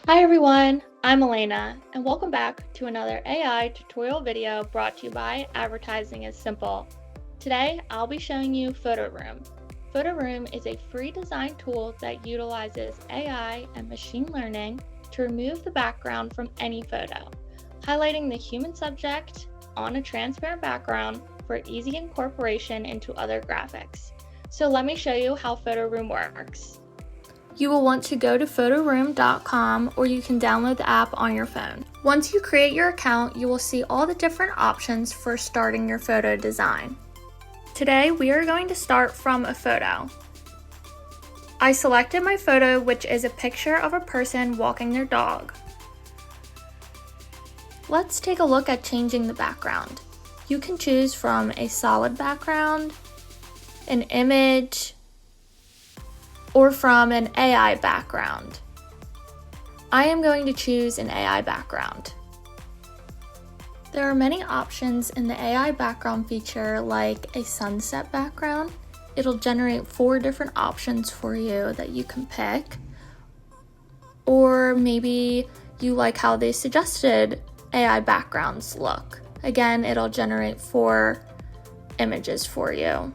Hi everyone, I'm Elena, and welcome back to another AI tutorial video brought to you by Advertising is Simple. Today, I'll be showing you Photoroom. Photoroom is a free design tool that utilizes AI and machine learning to remove the background from any photo, highlighting the human subject on a transparent background for easy incorporation into other graphics. So let me show you how Photoroom works. You will want to go to photoroom.com or you can download the app on your phone. Once you create your account, you will see all the different options for starting your photo design. Today, we are going to start from a photo. I selected my photo, which is a picture of a person walking their dog. Let's take a look at changing the background. You can choose from a solid background, an image, or from an AI background. I am going to choose an AI background. There are many options in the AI background feature, like a sunset background. It'll generate 4 different options for you that you can pick. Or maybe you like how the suggested AI backgrounds look. Again, it'll generate 4 images for you.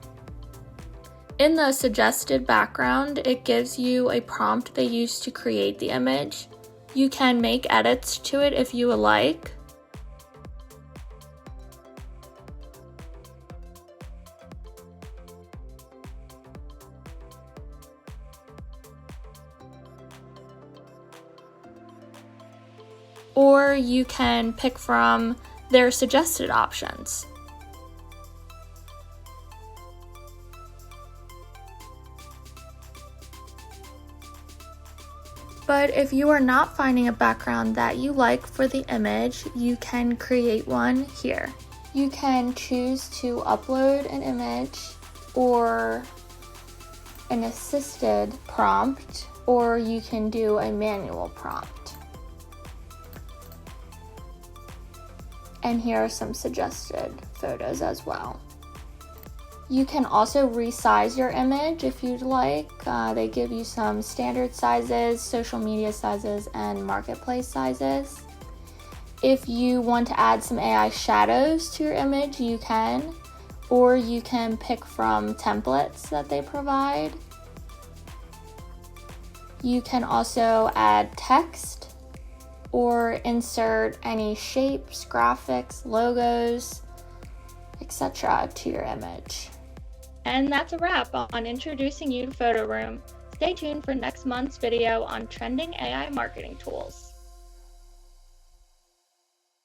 In the suggested background, it gives you a prompt they use to create the image. You can make edits to it if you would like. Or you can pick from their suggested options. But if you are not finding a background that you like for the image, you can create one here. You can choose to upload an image or an assisted prompt, or you can do a manual prompt. And here are some suggested photos as well. You can also resize your image if you'd like. They give you some standard sizes, social media sizes, and marketplace sizes. If you want to add some AI shadows to your image, you can, or you can pick from templates that they provide. You can also add text or insert any shapes, graphics, logos, etc. to your image. And that's a wrap on introducing you to Photoroom. Stay tuned for next month's video on trending AI marketing tools.